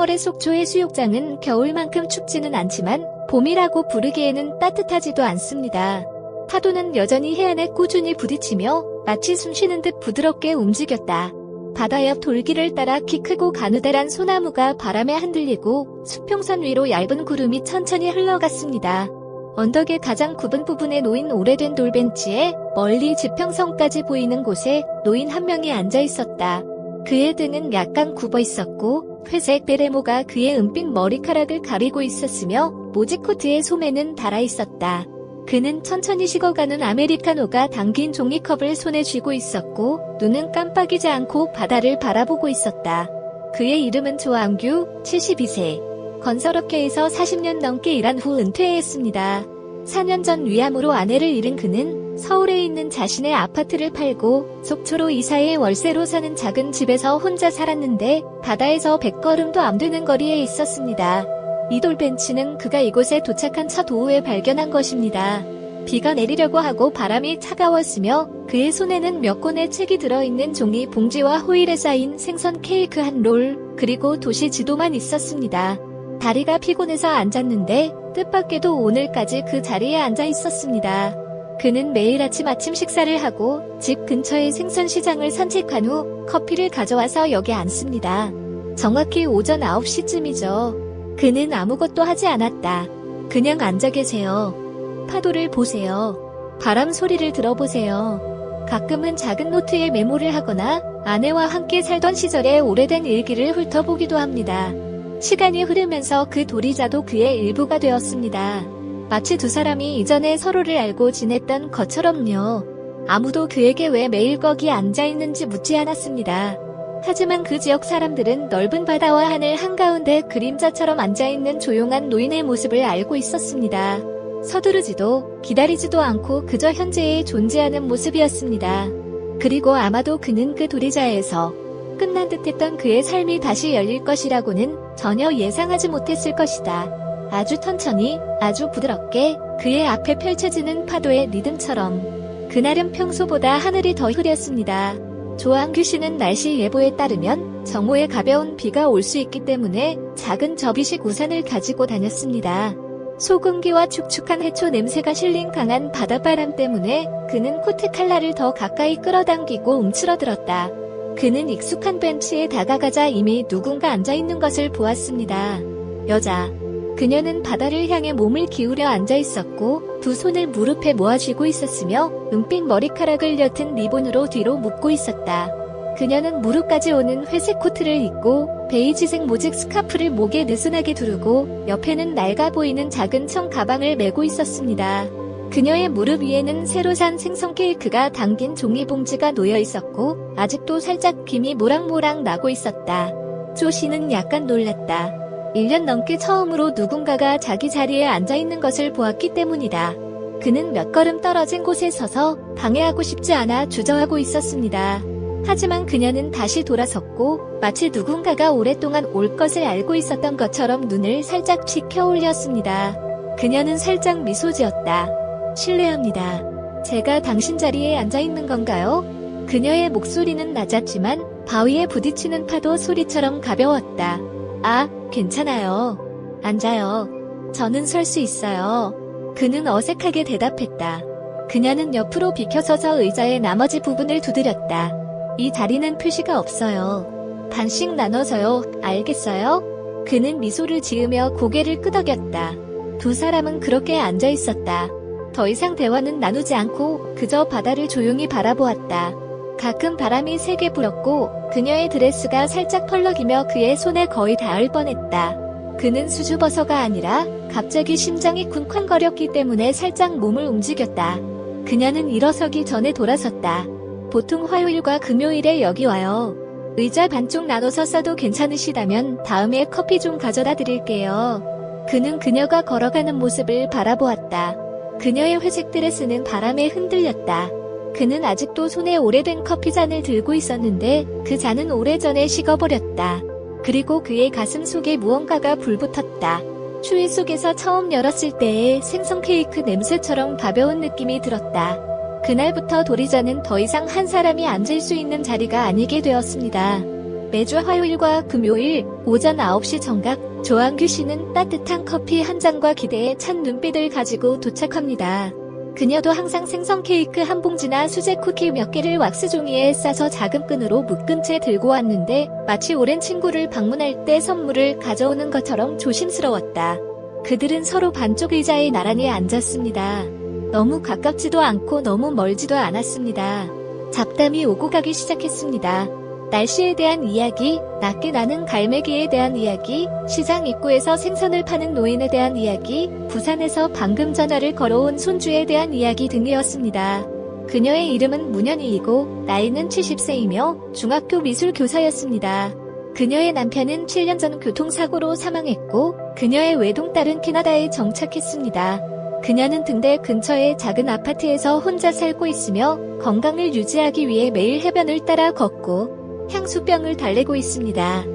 7월의 속초 해수욕장은 겨울만큼 춥지는 않지만 봄이라고 부르기에는 따뜻하지도 않습니다. 파도는 여전히 해안에 꾸준히 부딪히며 마치 숨쉬는 듯 부드럽게 움직였다. 바다 옆 돌길을 따라 키 크고 가느다란 소나무가 바람에 흔들리고 수평선 위로 얇은 구름이 천천히 흘러갔습니다. 언덕의 가장 굽은 부분에 놓인 오래된 돌벤치에 멀리 지평선까지 보이는 곳에 노인 한 명이 앉아 있었다. 그의 등은 약간 굽어 있었고 회색 베레모가 그의 은빛 머리카락을 가리고 있었으며 모지 코트의 소매는 달아 있었다. 그는 천천히 식어가는 아메리카노가 담긴 종이컵을 손에 쥐고 있었고 눈은 깜빡이지 않고 바다를 바라보고 있었다. 그의 이름은 조항규, 72세. 건설업계에서 40년 넘게 일한 후 은퇴했습니다. 4년 전 위암으로 아내를 잃은 그는 서울에 있는 자신의 아파트를 팔고 속초로 이사해 월세로 사는 작은 집에서 혼자 살았는데 바다에서 100걸음도 안 되는 거리에 있었습니다. 이 돌벤치는 그가 이곳에 도착한 첫 오후에 발견한 것입니다. 비가 내리려고 하고 바람이 차가웠으며 그의 손에는 몇 권의 책이 들어있는 종이 봉지와 호일에 쌓인 생선 케이크 한 롤, 그리고 도시 지도만 있었습니다. 다리가 피곤해서 앉았는데 뜻밖에도 오늘까지 그 자리에 앉아 있었습니다. 그는 매일 아침 식사를 하고 집 근처의 생선시장을 산책한 후 커피를 가져와서 여기 앉습니다. 정확히 오전 9시쯤이죠. 그는 아무것도 하지 않았다. 그냥 앉아 계세요. 파도를 보세요. 바람 소리를 들어보세요. 가끔은 작은 노트에 메모를 하거나 아내와 함께 살던 시절의 오래된 일기를 훑어보기도 합니다. 시간이 흐르면서 그 도리자도 그의 일부가 되었습니다. 마치 두 사람이 이전에 서로를 알고 지냈던 것처럼요. 아무도 그에게 왜 매일 거기 앉아있는지 묻지 않았습니다. 하지만 그 지역 사람들은 넓은 바다와 하늘 한가운데 그림자처럼 앉아있는 조용한 노인의 모습을 알고 있었습니다. 서두르지도 기다리지도 않고 그저 현재에 존재하는 모습이었습니다. 그리고 아마도 그는 그 도리자에서 끝난 듯했던 그의 삶이 다시 열릴 것이라고는 전혀 예상하지 못했을 것이다. 아주 천천히, 아주 부드럽게 그의 앞에 펼쳐지는 파도의 리듬처럼. 그날은 평소보다 하늘이 더 흐렸습니다. 조항규 씨는 날씨 예보에 따르면 정오에 가벼운 비가 올 수 있기 때문에 작은 접이식 우산을 가지고 다녔습니다. 소금기와 축축한 해초 냄새가 실린 강한 바닷바람 때문에 그는 코트 칼라를 더 가까이 끌어당기고 움츠러들었다. 그는 익숙한 벤치에 다가가자 이미 누군가 앉아있는 것을 보았습니다. 여자. 그녀는 바다를 향해 몸을 기울여 앉아있었고 두 손을 무릎에 모아쥐고 있었으며 은빛 머리카락을 옅은 리본으로 뒤로 묶고 있었다. 그녀는 무릎까지 오는 회색 코트를 입고 베이지색 모직 스카프를 목에 느슨하게 두르고 옆에는 낡아 보이는 작은 청 가방을 메고 있었습니다. 그녀의 무릎 위에는 새로 산 생선 케이크가 담긴 종이봉지가 놓여 있었고 아직도 살짝 김이 모락모락 나고 있었다. 조 씨는 약간 놀랐다. 1년 넘게 처음으로 누군가가 자기 자리에 앉아있는 것을 보았기 때문이다. 그는 몇 걸음 떨어진 곳에 서서 방해하고 싶지 않아 주저하고 있었습니다. 하지만 그녀는 다시 돌아섰고 마치 누군가가 오랫동안 올 것을 알고 있었던 것처럼 눈을 살짝 치켜 올렸습니다. 그녀는 살짝 미소 지었다. 실례합니다. 제가 당신 자리에 앉아있는 건가요? 그녀의 목소리는 낮았지만 바위에 부딪히는 파도 소리처럼 가벼웠다. 아, 괜찮아요. 앉아요. 저는 설 수 있어요. 그는 어색하게 대답했다. 그녀는 옆으로 비켜서서 의자의 나머지 부분을 두드렸다. 이 자리는 표시가 없어요. 반씩 나눠서요. 알겠어요? 그는 미소를 지으며 고개를 끄덕였다. 두 사람은 그렇게 앉아 있었다. 더 이상 대화는 나누지 않고 그저 바다를 조용히 바라보았다. 가끔 바람이 세게 불었고 그녀의 드레스가 살짝 펄럭이며 그의 손에 거의 닿을 뻔했다. 그는 수줍어서가 아니라 갑자기 심장이 쿵쾅거렸기 때문에 살짝 몸을 움직였다. 그녀는 일어서기 전에 돌아섰다. 보통 화요일과 금요일에 여기 와요. 의자 반쪽 나눠서 써도 괜찮으시다면 다음에 커피 좀 가져다 드릴게요. 그는 그녀가 걸어가는 모습을 바라보았다. 그녀의 회색 드레스는 바람에 흔들렸다. 그는 아직도 손에 오래된 커피잔을 들고 있었는데 그 잔은 오래전에 식어버렸다. 그리고 그의 가슴 속에 무언가가 불붙었다. 추위 속에서 처음 열었을 때의 생선 케이크 냄새처럼 가벼운 느낌이 들었다. 그날부터 도리자는 더 이상 한 사람이 앉을 수 있는 자리가 아니게 되었습니다. 매주 화요일과 금요일 오전 9시 정각 조항규 씨는 따뜻한 커피 한 잔과 기대에 찬 눈빛을 가지고 도착합니다. 그녀도 항상 생선 케이크 한 봉지나 수제 쿠키 몇 개를 왁스 종이에 싸서 작은 끈으로 묶은 채 들고 왔는데 마치 오랜 친구를 방문할 때 선물을 가져오는 것처럼 조심스러웠다. 그들은 서로 반쪽 의자에 나란히 앉았습니다. 너무 가깝지도 않고 너무 멀지도 않았습니다. 잡담이 오고 가기 시작했습니다. 날씨에 대한 이야기, 낮게 나는 갈매기에 대한 이야기, 시장 입구에서 생선을 파는 노인에 대한 이야기, 부산에서 방금 전화를 걸어온 손주에 대한 이야기 등이었습니다. 그녀의 이름은 문현이이고 나이는 70세이며 중학교 미술 교사였습니다. 그녀의 남편은 7년 전 교통사고로 사망했고 그녀의 외동딸은 캐나다에 정착했습니다. 그녀는 등대 근처의 작은 아파트에서 혼자 살고 있으며 건강을 유지하기 위해 매일 해변을 따라 걷고 향수병을 달래고 있습니다.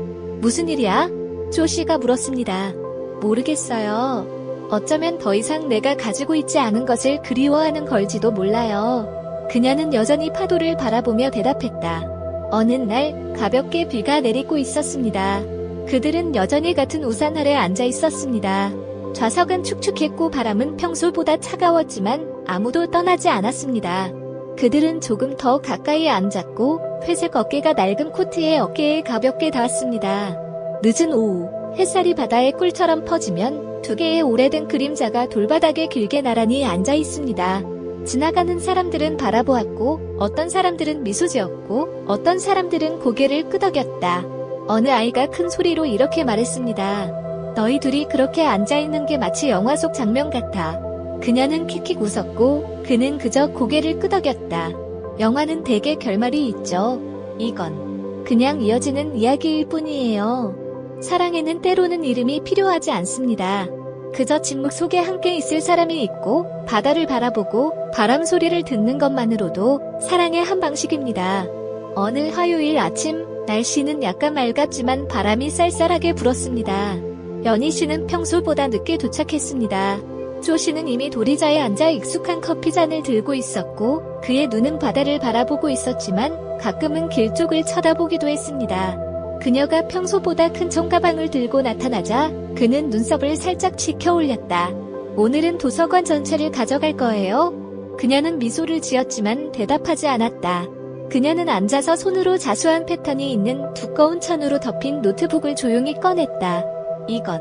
무슨 일이야? 조 씨가 물었습니다. 모르겠어요. 어쩌면 더 이상 내가 가지고 있지 않은 것을 그리워하는 걸지도 몰라요. 그녀는 여전히 파도를 바라보며 대답했다. 어느 날 가볍게 비가 내리고 있었습니다. 그들은 여전히 같은 우산 아래 앉아 있었습니다. 좌석은 축축했고 바람은 평소보다 차가웠지만 아무도 떠나지 않았습니다. 그들은 조금 더 가까이 앉았고 회색 어깨가 낡은 코트의 어깨에 가볍게 닿았습니다. 늦은 오후 햇살이 바다의 꿀처럼 퍼지면 두 개의 오래된 그림자가 돌바닥에 길게 나란히 앉아 있습니다. 지나가는 사람들은 바라보았고 어떤 사람들은 미소 지었고 어떤 사람들은 고개를 끄덕였다. 어느 아이가 큰 소리로 이렇게 말했습니다. 너희 둘이 그렇게 앉아있는 게 마치 영화 속 장면 같아. 그녀는 킥킥 웃었고 그는 그저 고개를 끄덕였다. 영화는 대개 결말이 있죠. 이건 그냥 이어지는 이야기일 뿐이에요. 사랑에는 때로는 이름이 필요하지 않습니다. 그저 침묵 속에 함께 있을 사람이 있고 바다를 바라보고 바람 소리를 듣는 것만으로도 사랑의 한 방식입니다. 어느 화요일 아침 날씨는 약간 맑았지만 바람이 쌀쌀하게 불었습니다. 연희 씨는 평소보다 늦게 도착했습니다. 조 씨는 이미 도리자에 앉아 익숙한 커피잔을 들고 있었고 그의 눈은 바다를 바라보고 있었지만 가끔은 길 쪽을 쳐다보기도 했습니다. 그녀가 평소보다 큰 청가방을 들고 나타나자 그는 눈썹을 살짝 치켜 올렸다. 오늘은 도서관 전체를 가져갈 거예요? 그녀는 미소를 지었지만 대답하지 않았다. 그녀는 앉아서 손으로 자수한 패턴이 있는 두꺼운 천으로 덮인 노트북을 조용히 꺼냈다. 이건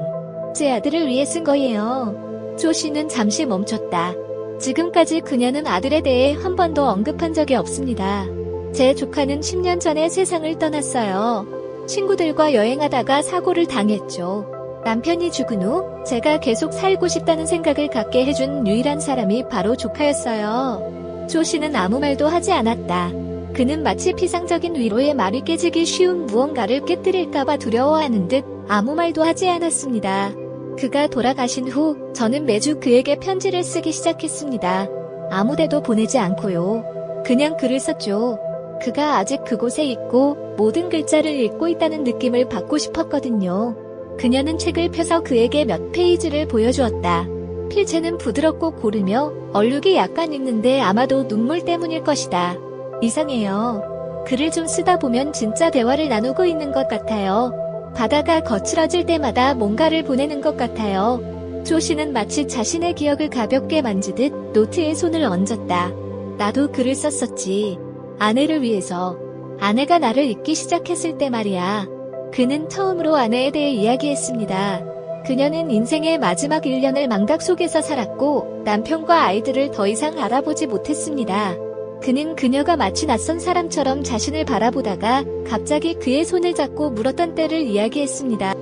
제 아들을 위해 쓴 거예요. 조 씨는 잠시 멈췄다. 지금까지 그녀는 아들에 대해 한 번도 언급한 적이 없습니다. 제 조카는 10년 전에 세상을 떠났어요. 친구들과 여행하다가 사고를 당했죠. 남편이 죽은 후 제가 계속 살고 싶다는 생각을 갖게 해준 유일한 사람이 바로 조카였어요. 조 씨는 아무 말도 하지 않았다. 그는 마치 피상적인 위로의 말이 깨지기 쉬운 무언가를 깨뜨릴까봐 두려워하는 듯 아무 말도 하지 않았습니다. 그가 돌아가신 후 저는 매주 그에게 편지를 쓰기 시작했습니다. 아무데도 보내지 않고요. 그냥 글을 썼죠. 그가 아직 그곳에 있고 모든 글자를 읽고 있다는 느낌을 받고 싶었거든요. 그녀는 책을 펴서 그에게 몇 페이지를 보여주었다. 필체는 부드럽고 고르며 얼룩이 약간 익는데 아마도 눈물 때문일 것이다. 이상해요. 글을 좀 쓰다 보면 진짜 대화를 나누고 있는 것 같아요. 바다가 거칠어질 때마다 뭔가를 보내는 것 같아요. 조 씨는 마치 자신의 기억을 가볍게 만지듯 노트에 손을 얹었다. 나도 글을 썼었지. 아내를 위해서. 아내가 나를 잊기 시작했을 때 말이야. 그는 처음으로 아내에 대해 이야기했습니다. 그녀는 인생의 마지막 1년을 망각 속에서 살았고 남편과 아이들을 더 이상 알아보지 못했습니다. 그는 그녀가 마치 낯선 사람처럼 자신을 바라보다가 갑자기 그의 손을 잡고 물었던 때를 이야기했습니다.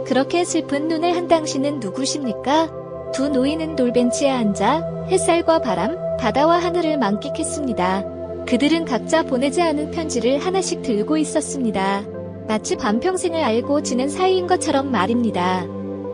그렇게 슬픈 눈을 한 당신은 누구십니까? 두 노인은 돌벤치에 앉아 햇살과 바람, 바다와 하늘을 만끽했습니다. 그들은 각자 보내지 않은 편지를 하나씩 들고 있었습니다. 마치 반평생을 알고 지낸 사이인 것처럼 말입니다.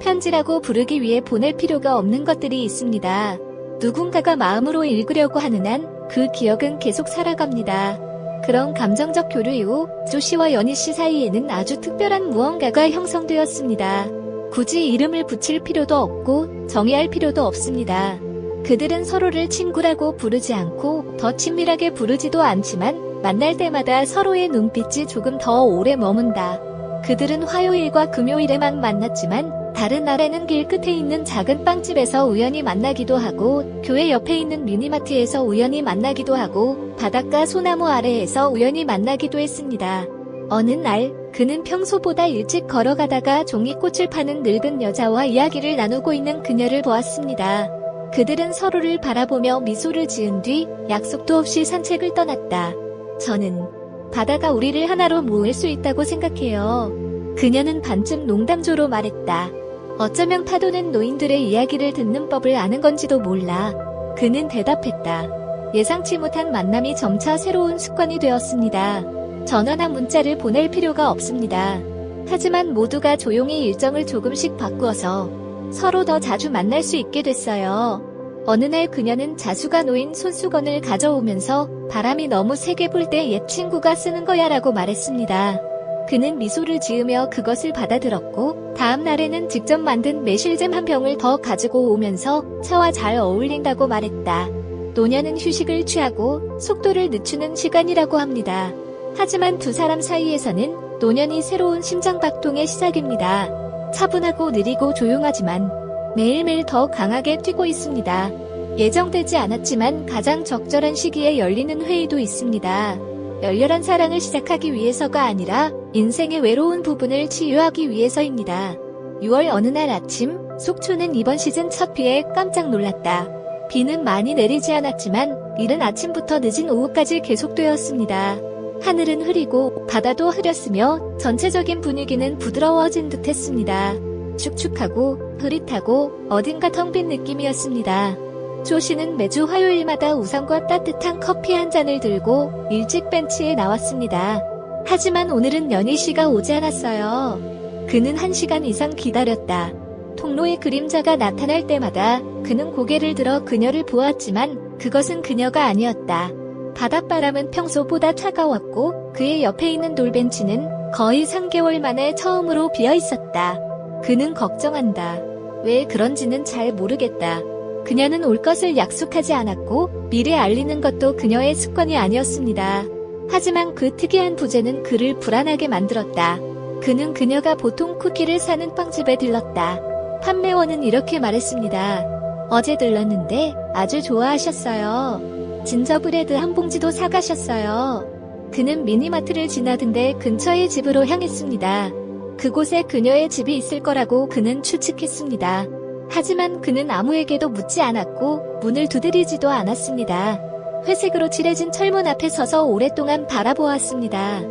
편지라고 부르기 위해 보낼 필요가 없는 것들이 있습니다. 누군가가 마음으로 읽으려고 하는 한 그 기억은 계속 살아갑니다. 그런 감정적 교류 이후 조 씨와 연희 씨 사이에는 아주 특별한 무언가가 형성되었습니다. 굳이 이름을 붙일 필요도 없고 정의할 필요도 없습니다. 그들은 서로를 친구라고 부르지 않고 더 친밀하게 부르지도 않지만 만날 때마다 서로의 눈빛이 조금 더 오래 머문다. 그들은 화요일과 금요일에만 만났지만 다른 날에는 길 끝에 있는 작은 빵집에서 우연히 만나기도 하고 교회 옆에 있는 미니마트에서 우연히 만나기도 하고 바닷가 소나무 아래에서 우연히 만나기도 했습니다. 어느 날 그는 평소보다 일찍 걸어가다가 종이꽃을 파는 늙은 여자와 이야기를 나누고 있는 그녀를 보았습니다. 그들은 서로를 바라보며 미소를 지은 뒤 약속도 없이 산책을 떠났다. 저는 바다가 우리를 하나로 모을 수 있다고 생각해요. 그녀는 반쯤 농담조로 말했다. 어쩌면 파도는 노인들의 이야기를 듣는 법을 아는 건지도 몰라. 그는 대답했다. 예상치 못한 만남이 점차 새로운 습관이 되었습니다. 전화나 문자를 보낼 필요가 없습니다. 하지만 모두가 조용히 일정을 조금씩 바꾸어서 서로 더 자주 만날 수 있게 됐어요. 어느 날 그녀는 자수가 놓인 손수건을 가져오면서 바람이 너무 세게 불 때 옛 친구가 쓰는 거야 라고 말했습니다. 그는 미소를 지으며 그것을 받아들었고 다음 날에는 직접 만든 매실잼 한 병을 더 가지고 오면서 차와 잘 어울린다고 말했다. 노년은 휴식을 취하고 속도를 늦추는 시간이라고 합니다. 하지만 두 사람 사이에서는 노년이 새로운 심장박동의 시작입니다. 차분하고 느리고 조용하지만 매일매일 더 강하게 뛰고 있습니다. 예정되지 않았지만 가장 적절한 시기에 열리는 회의도 있습니다. 열렬한 사랑을 시작하기 위해서가 아니라 인생의 외로운 부분을 치유하기 위해서입니다. 6월 어느 날 아침, 속초는 이번 시즌 첫 비에 깜짝 놀랐다. 비는 많이 내리지 않았지만 이른 아침부터 늦은 오후까지 계속되었습니다. 하늘은 흐리고 바다도 흐렸으며 전체적인 분위기는 부드러워진 듯했습니다. 축축하고 흐릿하고 어딘가 텅 빈 느낌이었습니다. 조 씨는 매주 화요일마다 우산과 따뜻한 커피 한 잔을 들고 일찍 벤치에 나왔습니다. 하지만 오늘은 연희 씨가 오지 않았어요. 그는 1시간 이상 기다렸다. 통로에 그림자가 나타날 때마다 그는 고개를 들어 그녀를 보았지만 그것은 그녀가 아니었다. 바닷바람은 평소보다 차가웠고 그의 옆에 있는 돌벤치는 거의 3개월 만에 처음으로 비어 있었다. 그는 걱정한다. 왜 그런지는 잘 모르겠다. 그녀는 올 것을 약속하지 않았고 미리 알리는 것도 그녀의 습관이 아니었습니다. 하지만 그 특이한 부재는 그를 불안하게 만들었다. 그는 그녀가 보통 쿠키를 사는 빵집에 들렀다. 판매원은 이렇게 말했습니다. 어제 들렀는데 아주 좋아하셨어요. 진저브레드 한 봉지도 사가셨어요. 그는 미니마트를 지나던데 근처의 집으로 향했습니다. 그곳에 그녀의 집이 있을 거라고 그는 추측했습니다. 하지만 그는 아무에게도 묻지 않았고 문을 두드리지도 않았습니다. 회색으로 칠해진 철문 앞에 서서 오랫동안 바라보았습니다.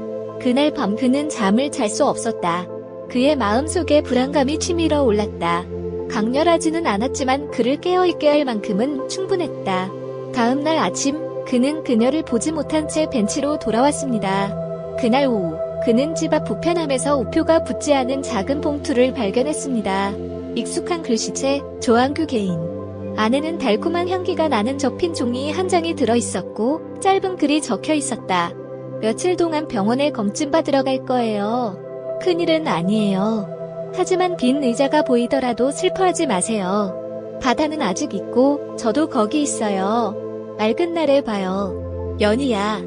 그날 밤 그는 잠을 잘 수 없었다. 그의 마음속에 불안감이 치밀어 올랐다. 강렬하지는 않았지만 그를 깨어있게 할 만큼은 충분했다. 다음 날 아침 그는 그녀를 보지 못한 채 벤치로 돌아왔습니다. 그날 오후 그는 집 앞 부편함에서 우표가 붙지 않은 작은 봉투를 발견했습니다. 익숙한 글씨체 조항규 개인. 안에는 달콤한 향기가 나는 접힌 종이 한 장이 들어있었고 짧은 글이 적혀 있었다. 며칠 동안 병원에 검진받으러 갈 거예요. 큰일은 아니에요. 하지만 빈 의자가 보이더라도 슬퍼하지 마세요. 바다는 아직 있고 저도 거기 있어요. 맑은 날에 봐요. 연희야.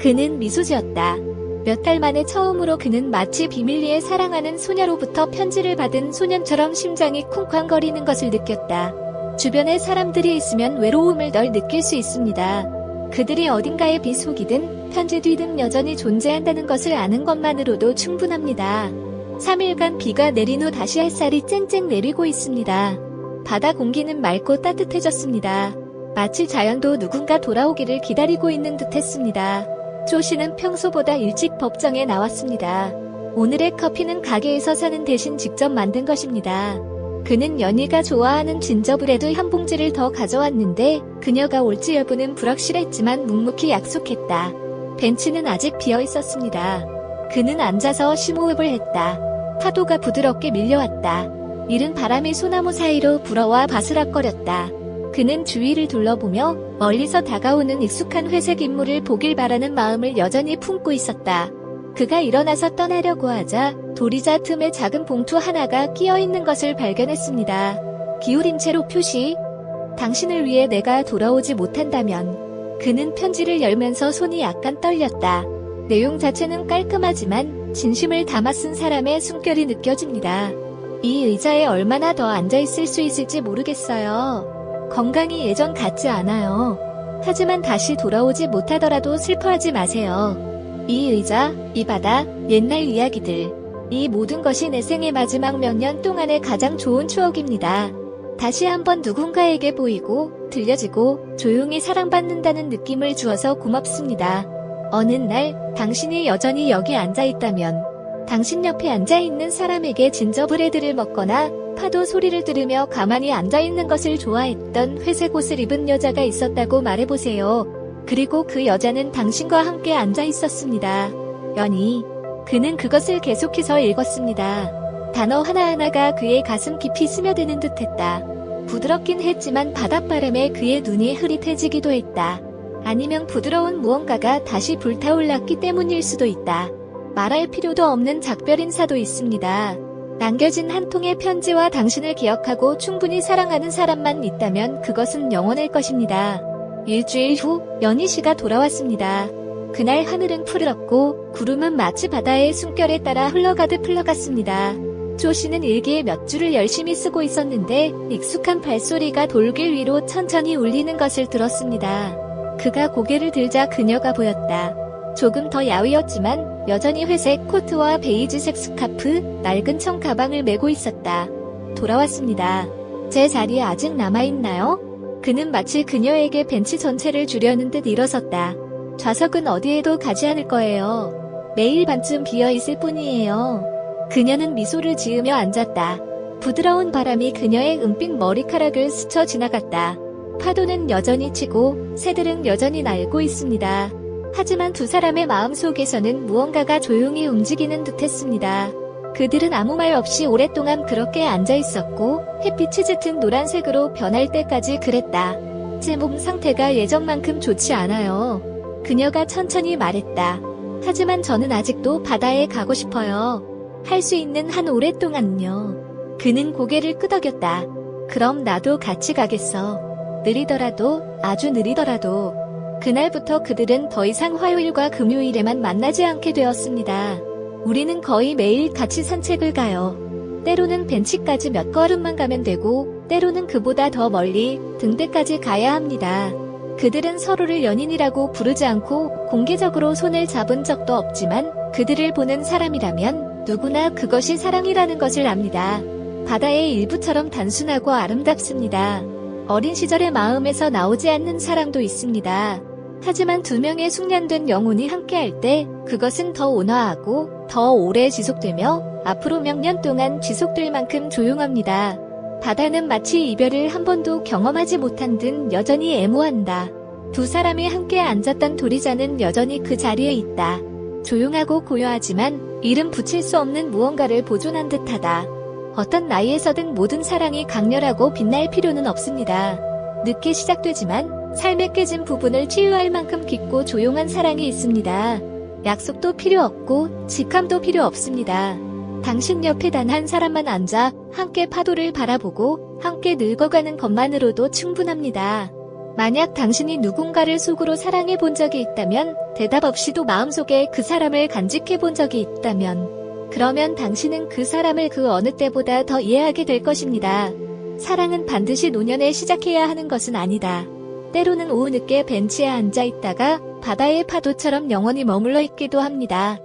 그는 미소 지었다. 몇 달 만에 처음으로 그는 마치 비밀리에 사랑하는 소녀로부터 편지를 받은 소년처럼 심장이 쿵쾅거리는 것을 느꼈다. 주변에 사람들이 있으면 외로움을 덜 느낄 수 있습니다. 그들이 어딘가에 비속이든 편지 뒤든 여전히 존재한다는 것을 아는 것만으로도 충분합니다. 3일간 비가 내린 후 다시 햇살이 쨍쨍 내리고 있습니다. 바다 공기는 맑고 따뜻해졌습니다. 마치 자연도 누군가 돌아오기를 기다리고 있는 듯했습니다. 조 씨는 평소보다 일찍 법정에 나왔습니다. 오늘의 커피는 가게에서 사는 대신 직접 만든 것입니다. 그는 연희가 좋아하는 진저브레드 한 봉지를 더 가져왔는데 그녀가 올지 여부는 불확실했지만 묵묵히 약속했다. 벤치는 아직 비어 있었습니다. 그는 앉아서 심호흡을 했다. 파도가 부드럽게 밀려왔다. 이른 바람이 소나무 사이로 불어와 바스락거렸다. 그는 주위를 둘러보며 멀리서 다가오는 익숙한 회색 인물을 보길 바라는 마음을 여전히 품고 있었다. 그가 일어나서 떠나려고 하자 도리자 틈에 작은 봉투 하나가 끼어있는 것을 발견했습니다. 기울인 채로 표시. 당신을 위해 내가 돌아오지 못한다면 그는 편지를 열면서 손이 약간 떨렸다. 내용 자체는 깔끔하지만 진심을 담아 쓴 사람의 숨결이 느껴집니다. 이 의자에 얼마나 더 앉아있을 수 있을지 모르겠어요. 건강이 예전 같지 않아요. 하지만 다시 돌아오지 못하더라도 슬퍼하지 마세요. 이 의자, 이 바다, 옛날 이야기들. 이 모든 것이 내 생의 마지막 몇 년 동안의 가장 좋은 추억입니다. 다시 한번 누군가에게 보이고, 들려지고, 조용히 사랑받는다는 느낌을 주어서 고맙습니다. 어느 날, 당신이 여전히 여기 앉아있다면, 당신 옆에 앉아있는 사람에게 진저브레드를 먹거나 파도 소리를 들으며 가만히 앉아있는 것을 좋아했던 회색 옷을 입은 여자가 있었다고 말해보세요. 그리고 그 여자는 당신과 함께 앉아있었습니다. 연희. 그는 그것을 계속해서 읽었습니다. 단어 하나하나가 그의 가슴 깊이 스며드는 듯했다. 부드럽긴 했지만 바닷바람에 그의 눈이 흐릿해지기도 했다. 아니면 부드러운 무언가가 다시 불타올랐기 때문일 수도 있다. 말할 필요도 없는 작별 인사도 있습니다. 남겨진 한 통의 편지와 당신을 기억하고 충분히 사랑하는 사람만 있다면 그것은 영원할 것입니다. 일주일 후 연희 씨가 돌아왔습니다. 그날 하늘은 푸르렀고 구름은 마치 바다의 숨결에 따라 흘러가듯 흘러갔습니다. 조 씨는 일기에 몇 줄을 열심히 쓰고 있었는데 익숙한 발소리가 돌길 위로 천천히 울리는 것을 들었습니다. 그가 고개를 들자 그녀가 보였다. 조금 더 야위었지만 여전히 회색 코트와 베이지색 스카프, 낡은 청 가방을 메고 있었다. 돌아왔습니다. 제 자리에 아직 남아있나요? 그는 마치 그녀에게 벤치 전체를 주려는 듯 일어섰다. 좌석은 어디에도 가지 않을 거예요. 매일 반쯤 비어있을 뿐이에요. 그녀는 미소를 지으며 앉았다. 부드러운 바람이 그녀의 은빛 머리카락을 스쳐 지나갔다. 파도는 여전히 치고 새들은 여전히 날고 있습니다. 하지만 두 사람의 마음속에서는 무언가가 조용히 움직이는 듯했습니다. 그들은 아무 말 없이 오랫동안 그렇게 앉아있었고 햇빛이 짙은 노란색으로 변할 때까지 그랬다. 제 몸 상태가 예전만큼 좋지 않아요. 그녀가 천천히 말했다. 하지만 저는 아직도 바다에 가고 싶어요. 할 수 있는 한 오랫동안요. 그는 고개를 끄덕였다. 그럼 나도 같이 가겠어. 느리더라도, 아주 느리더라도. 그날부터 그들은 더 이상 화요일과 금요일에만 만나지 않게 되었습니다. 우리는 거의 매일 같이 산책을 가요. 때로는 벤치까지 몇 걸음만 가면 되고, 때로는 그보다 더 멀리 등대까지 가야 합니다. 그들은 서로를 연인이라고 부르지 않고 공개적으로 손을 잡은 적도 없지만 그들을 보는 사람이라면 누구나 그것이 사랑이라는 것을 압니다. 바다의 일부처럼 단순하고 아름답습니다. 어린 시절의 마음에서 나오지 않는 사랑도 있습니다. 하지만 두 명의 숙련된 영혼이 함께할 때 그것은 더 온화하고 더 오래 지속되며 앞으로 몇 년 동안 지속될 만큼 조용합니다. 바다는 마치 이별을 한 번도 경험하지 못한 듯 여전히 애무한다. 두 사람이 함께 앉았던 도리자는 여전히 그 자리에 있다. 조용하고 고요하지만 이름 붙일 수 없는 무언가를 보존한 듯하다. 어떤 나이에서든 모든 사랑이 강렬하고 빛날 필요는 없습니다. 늦게 시작되지만 삶에 깨진 부분을 치유할 만큼 깊고 조용한 사랑이 있습니다. 약속도 필요 없고 직함도 필요 없습니다. 당신 옆에 단 한 사람만 앉아 함께 파도를 바라보고 함께 늙어가는 것만으로도 충분합니다. 만약 당신이 누군가를 속으로 사랑해 본 적이 있다면, 대답 없이도 마음속에 그 사람을 간직해 본 적이 있다면, 그러면 당신은 그 사람을 그 어느 때보다 더 이해하게 될 것입니다. 사랑은 반드시 노년에 시작해야 하는 것은 아니다. 때로는 오후 늦게 벤치에 앉아 있다가 바다의 파도처럼 영원히 머물러 있기도 합니다.